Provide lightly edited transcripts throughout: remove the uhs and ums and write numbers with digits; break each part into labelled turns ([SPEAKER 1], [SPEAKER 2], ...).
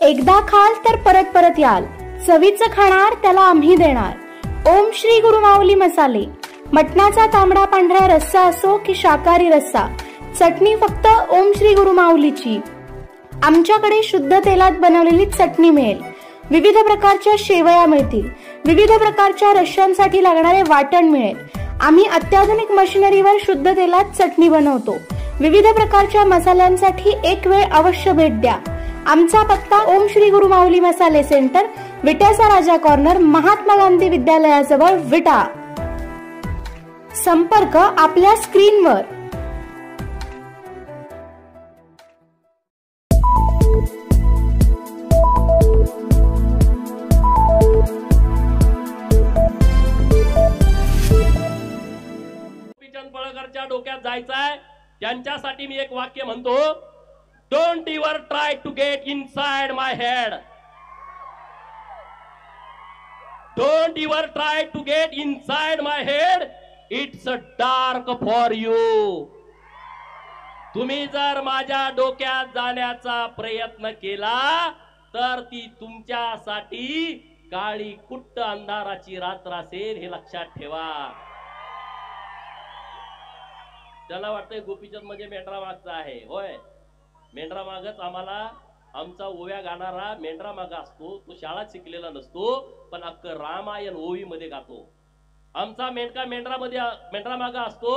[SPEAKER 1] एकदा खाल तर परत परत याल, चवीचं खाणार त्याला आम्ही देणार। ओम श्री गुरु माऊली मसाले। मटणाचा तांबडा पांढरा रस्सा असो की शाकाहारी रस्सा, चटणी फक्त ओम श्री गुरु माऊलीची। आमच्याकडे शुद्ध तेलात बनवलेली चटणी मिळेल, विविध प्रकारच्या शेवया मिळतील, विविध प्रकारच्या रश्श्यांसाठी लागणारे वाटण मिळेल। आम्ही अत्याधुनिक मशिनरीवर शुद्ध तेलात चटणी बनवतो। विविध प्रकारच्या मसाल्यांसाठी एक वेळ अवश्य भेट द्या। आमचा पत्ता ओम श्री गुरु माऊली मसाले सेंटर, विट्याचा राजा कॉर्नर, महात्मा गांधी विद्यालयाजवळ, विटा। संपर्क आपल्या स्क्रीनवर।
[SPEAKER 2] गोपीचंद पळकरच्या डोक्यात जायचंय, त्यांच्यासाठी मी एक वाक्य म्हणतो, don't ever try to get inside my head, don't ever try to get inside my head, it's a dark for you. तुम्ही जर माझ्या डोक्यात जाण्याचा प्रयत्न केला तर ती तुमच्यासाठी काळी कुट्ट अंधाराची रात्र असेल, हे लक्षात ठेवा। त्याला वाटतंय गोपीचंद म्हणजे मेंढरा मागचा आहे, होय मेंढरा मागच आम्हाला, आमचा ओव्या गाणारा मेंढरा मागा असतो, तो शाळा शिकलेला नसतो पण अख्खं रामायण ओवी मध्ये गातो। आमचा मेंढका मेंढरा मागा असतो,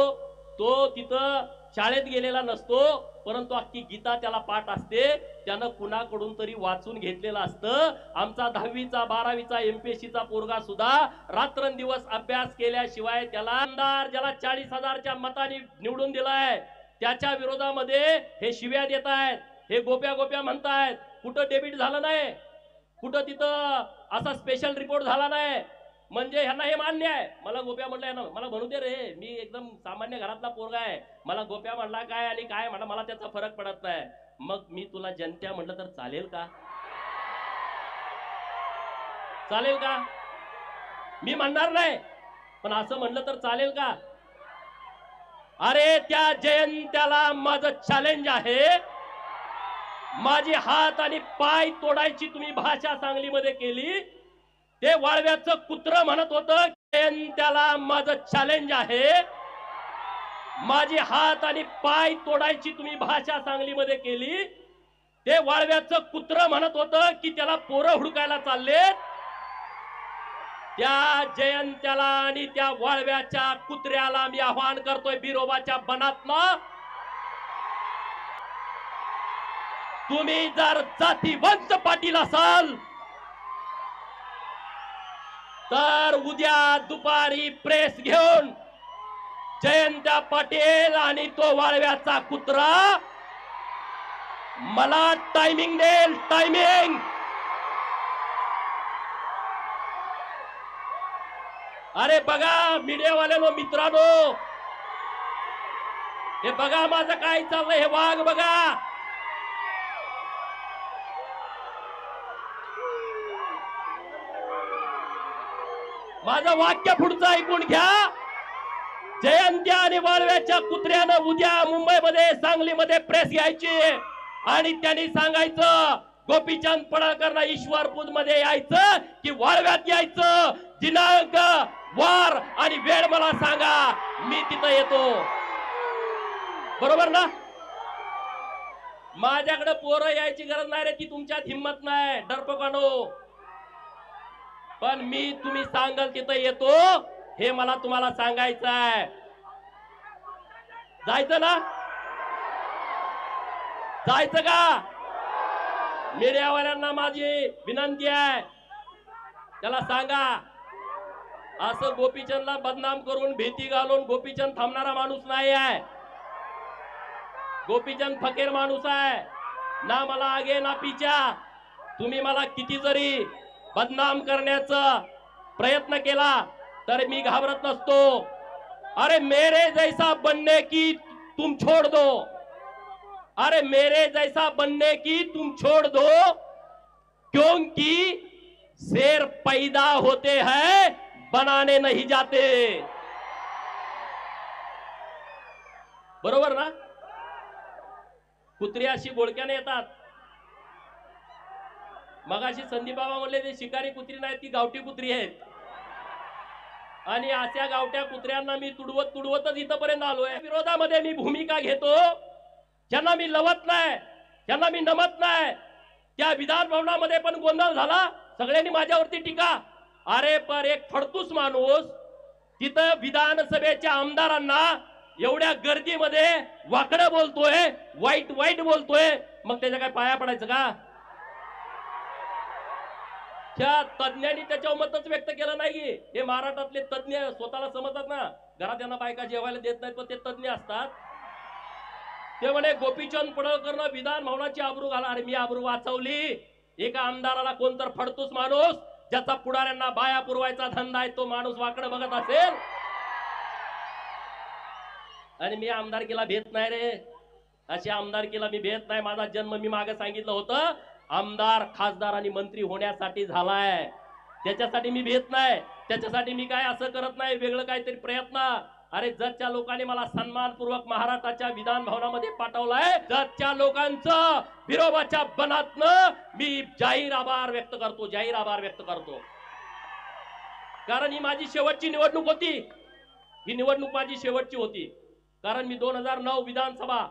[SPEAKER 2] तो तिथं शाळेत गेलेला नसतो परंतु अख्खी गीता त्याला पाठ असते, त्यानं कुणाकडून तरी वाचून घेतलेलं असतं। आमचा 10वीचा 12वीचा MPSCचा पोरगा सुद्धा रात्रंदिवस अभ्यास केल्याशिवाय त्याला आमदार ज्याला 40,000च्या मताने निवडून दिलाय त्याच्या विरोधामध्ये हे शिव्या देत आहेत, हे गोप्या म्हणतायत। कुठं डेबिट झालं नाही, कुठं तिथं असा स्पेशल रिपोर्ट झाला नाही, म्हणजे ह्यांना हे मान्य आहे। मला गोप्या म्हणलं, यांना मला म्हणू दे रे, मी एकदम सामान्य घरातला पोरगा आहे, मला गोप्या म्हणला काय आणि काय म्हणला मला त्याचा फरक पडत नाही। मग मी तुला जनत्या म्हटलं तर चालेल का? चालेल का? मी म्हणणार नाही पण असं म्हणलं तर चालेल का? अरे त्या जयंत्याला माझं चॅलेंज आहे, माझी हात आणि पाय तोडायची तुम्ही भाषा सांगलीमध्ये केली, ते वाळव्याचं कुत्र म्हणत होतं जयंत्याला माझं चॅलेंज आहे, माझी हात आणि पाय तोडायची तुम्ही भाषा सांगलीमध्ये केली, ते वाळव्याचं कुत्र म्हणत होतं की त्याला पोरं हुडकायला चाललेत। त्या जयंत्याला आणि त्या वाळव्याच्या कुत्र्याला मी आवाहन करतोय बिरोबाच्या बनातनं, तुम्ही जर जातीवंत पाटील असाल तर उद्या दुपारी प्रेस घेऊन जयंत्या पाटील आणि तो वाळव्याचा कुत्रा मला टायमिंग देईल, टायमिंग। अरे बघा मीडियावाल्यानो मित्रांनो, हे बघा माझं काय चाललंय, हे वाघ बघा। माझं वाक्य पुढचं ऐकून घ्या, जयंत्या आणि वाळव्याच्या कुत्र्यानं उद्या मुंबईमध्ये सांगलीमध्ये प्रेस घ्यायची आणि त्यांनी सांगायचं गोपीचंद पडळकरला ईश्वरपूर मध्ये यायचं की वाळव्यात यायचं, दिनांक वार आणि वेळ मला सांगा, मी तिथं येतो। बरोबर ना? माझ्याकडे पोरं यायची गरज नाही रे, ती तुमच्यात हिम्मत नाही डरपोकानो, पण मी तुम्ही सांगाल तिथं येतो, हे मला तुम्हाला सांगायचं आहे। जायचं ना? जायचं का? मीडियावाल्यांना माझी विनंती आहे, त्याला सांगा असं गोपीचंदला बदनाम करून भीती घालून गोपीचंद थांबणारा माणूस नाही आहे। गोपीचंद फकीर माणूस आहे ना, मला आगे ना पीछा। तुम्ही मला किती जरी बदनाम करण्याचा प्रयत्न केला तर मी घाबरत नसतो। अरे मेरे जैसा बनने की तुम छोड़ दो, अरे मेरे जैसा बनने की तुम छोड़ दो, क्योंकि शेर पैदा होते हैं बनाने नहीं जाते। बरोबर ना? कुत्री अशी बोळक्याने येतात, मगाशी संदीप बाबा म्हणले ते शिकारी कुत्री नाही, ती गावठी कुत्री आहेत. आणि अशा गावठ्या कुत्र्यांना मी तुडवतच इथपर्यंत आलोय. विरोधामध्ये मी भूमिका घेतो, ज्यांना मी लवत नाही, ज्यांना मी नमत नाही. त्या विधान भवनामध्ये पण गोंधळ झाला, सगळ्यांनी माझ्यावरती टीका. अरे पर एक फडतूस माणूस तिथं विधानसभेच्या आमदारांना एवढ्या गर्दीमध्ये वाकडं बोलतोय, वाईट बोलतोय, मग त्याच्या काय पाया पडायचं का? त्या तज्ञांनी त्याच्यावर मतच व्यक्त केलं नाही. हे महाराष्ट्रातले तज्ञ स्वतःला समजतात ना, घरात त्यांना बायका जेवायला देत नाहीत, पण ते तज्ञ असतात. ते म्हणे गोपीचंद पडळकरनं विधान भवनाची आबरू घाला. अरे मी आबरू वाचवली? एका आमदाराला कोणतर फडतूस माणूस ज्याचा पुढाऱ्यांना बाया पुरवायचा धंदा आहे तो माणूस वाकडं बघत असेल, आणि मी आमदारकीला भेट नाही रे. अशी आमदारकीला मी भेट नाही. माझा जन्म मी मागे सांगितलं होतं आमदार, खासदार आणि मंत्री होण्यासाठी झालाय. त्याच्यासाठी मी भेट नाही. त्याच्यासाठी मी काय असं करत नाही वेगळं काहीतरी प्रयत्न. अरे जतच्या लोकांनी मला सन्मानपूर्वक महाराष्ट्राच्या विधान भवनामध्ये पाठवलाय, जतच्या लोकांचं विरोबाच्या बनातनं मी जाहीर आभार व्यक्त करतो, जाहीर आभार व्यक्त करतो. कारण ही माझी शेवटची निवडणूक होती. ही निवडणूक माझी शेवटची होती. कारण मी 2009 विधानसभा,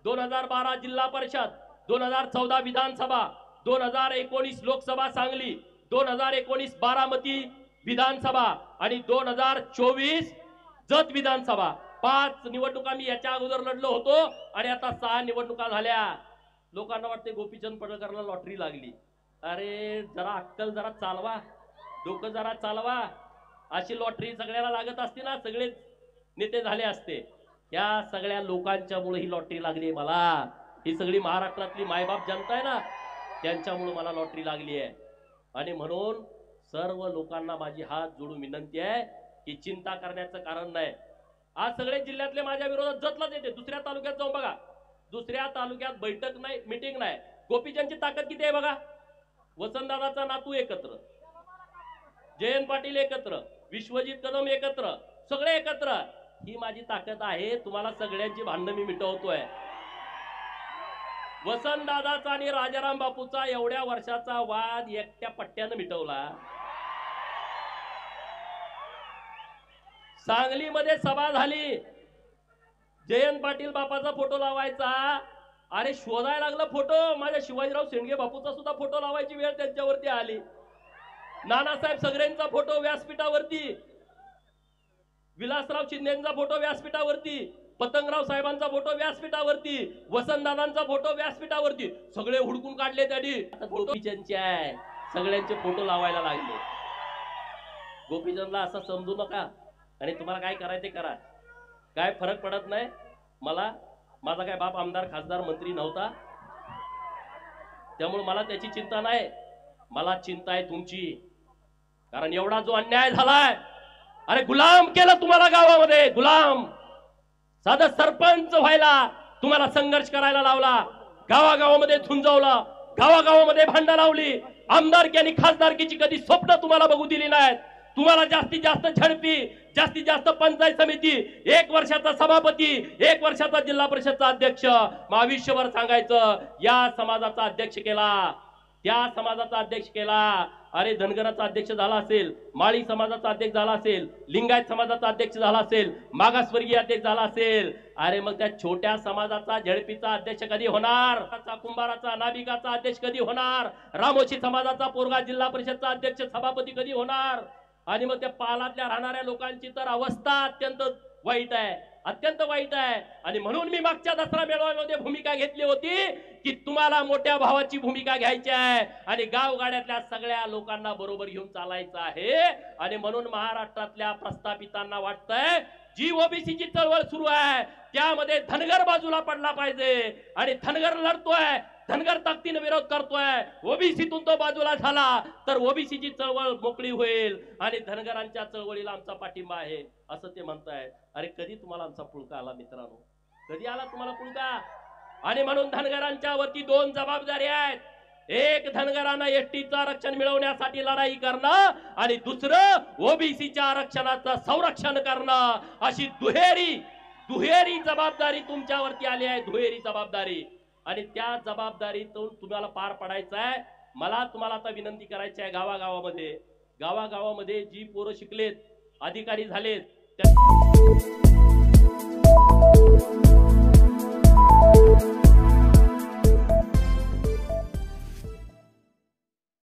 [SPEAKER 2] 2012 जिल्हा परिषद, 2014 विधानसभा, 2019 लोकसभा सांगली, 2019 बारामती विधानसभा आणि 2024 जत विधानसभा, 5 निवडणुका मी याच्या अगोदर लढलो होतो. आणि आता 6 निवडणुका झाल्या. लोकांना वाटते गोपीचंद पडळकरला लॉटरी लागली. अरे जरा अक्कल जरा चालवा, डोकं जरा चालवा. अशी लॉटरी सगळ्याला लागत असते ना, सगळे नेते झाले असते. या सगळ्या लोकांच्यामुळे ही लॉटरी लागली मला. ही सगळी महाराष्ट्रातली मायबाप जनता आहे ना, त्यांच्यामुळे मला लॉटरी लागली आहे. आणि म्हणून सर्व लोकांना माझी हात जोडून विनंती आहे की चिंता करण्याचं कारण नाही. आज सगळे जिल्ह्यातले माझ्या विरोधात जतलाच येते. दुसऱ्या तालुक्यात जाऊन बघा, दुसऱ्या तालुक्यात बैठक नाही, मीटिंग नाही. गोपीचंदची ताकद किती आहे बघा. वसंतदादाचा नातू एकत्र, जयंत पाटील एकत्र, विश्वजित कदम एकत्र, सगळे एकत्र. ही माझी ताकद आहे. तुम्हाला सगळ्यांची भांडणं मी मिटवतोय. वसंतदादाचा आणि राजाराम बापूचा एवढ्या वर्षाचा वाद एकट्या पट्ट्यानं मिटवला. सांगलीमध्ये सभा झाली, जयंत पाटील बापाचा फोटो लावायचा. अरे शोधायला लागला फोटो. माझ्या शिवाजीराव शेंडगे बापूचा सुद्धा फोटो लावायची वेळ त्यांच्यावरती आली. नानासाहेब सगळ्यांचा फोटो व्यासपीठावरती, विलासराव शिंदेचा फोटो व्यासपीठावरती, पतंगराव साहेबांचा फोटो व्यासपीठावरती, वसंतदादांचा फोटो व्यासपीठावरती. सगळे हुडकून काढले त्यांनी. गोपीचंदचे आहे, सगळ्यांचे फोटो लावायला लागले. गोपीचंदला असं समजू नका. आणि तुम्हाला काय करायचं करा, काय फरक पडत नाही मला. माझा काय बाप आमदार, खासदार, मंत्री नव्हता, त्यामुळे मला त्याची चिंता नाही. मला चिंता आहे तुमची. कारण एवढा जो अन्याय झालाय, अरे गुलाम केलं तुम्हाला गावामध्ये, गुलाम. साधा सरपंच व्हायला तुम्हाला संघर्ष करायला लावला, गावागावामध्ये झुंजवला, गावागावामध्ये भांडण लावली. आमदारकी आणि खासदारकीची कधी स्वप्न तुम्हाला बघू दिली नाहीत. तुम्हाला जास्तीत जास्त झडपी, जास्तीत जास्त पंचायत समिती, 1 वर्षाचा सभापती, 1 वर्षाचा जिल्हा परिषदचा अध्यक्ष, आयुष्यभर सांगायचं या समाजाचा अध्यक्ष केला, त्या समाजाचा अध्यक्ष केला. अरे धनगराचा अध्यक्ष झाला असेल, माळी समाजाचा अध्यक्ष झाला असेल, लिंगायत समाजाचा अध्यक्ष झाला असेल, मागासवर्गीय अध्यक्ष झाला असेल. अरे मग त्या छोट्या समाजाचा झडपीचा अध्यक्ष कधी होणार? कुंभाराचा, नाभिकाचा अध्यक्ष कधी होणार? रामोशी समाजाचा पोरगा जिल्हा परिषदचा अध्यक्ष, सभापती कधी होणार? आणि मग त्या पालातल्या राहणाऱ्या लोकांची तर अवस्था अत्यंत वाईट आहे, अत्यंत वाईट आहे. आणि म्हणून मी मागच्या दसरा मेळाव्यामध्ये भूमिका घेतली होती की तुम्हाला मोठ्या भावाची भूमिका घ्यायची आहे आणि गावगाड्यातल्या सगळ्या लोकांना बरोबर घेऊन चालायचं आहे. आणि म्हणून महाराष्ट्रातल्या प्रस्थापितांना वाटतंय जी ओबीसीची चळवळ सुरू आहे त्यामध्ये धनगर बाजूला पडला पाहिजे. आणि धनगर लढतोय, धनगर ताकदीने विरोध करतोय. ओबीसीतून तो बाजूला झाला तर ओबीसीची चळवळ मोकळी होईल आणि धनगरांच्या चळवळीला आमचा पाठिंबा आहे असं ते म्हणताय. अरे कधी तुम्हाला आमचा पुळका आला मित्रांनो? कधी आला तुम्हाला पुळका? आणि म्हणून धनगरांच्या वरती 2 जबाबदारी आहेत. एक, धनगरांना एसटीचं आरक्षण मिळवण्यासाठी लढाई करणं आणि दुसरं ओबीसीच्या आरक्षणाचं संरक्षण करणं. अशी दुहेरी जबाबदारी तुमच्यावरती आली आहे, दुहेरी जबाबदारी. आणि त्या जबाबदारीतून तुम्हाला पार पडायचं आहे. मला तुम्हाला आता विनंती करायची आहे, गावागावामध्ये जी पोरं शिकलेत, अधिकारी झालेत,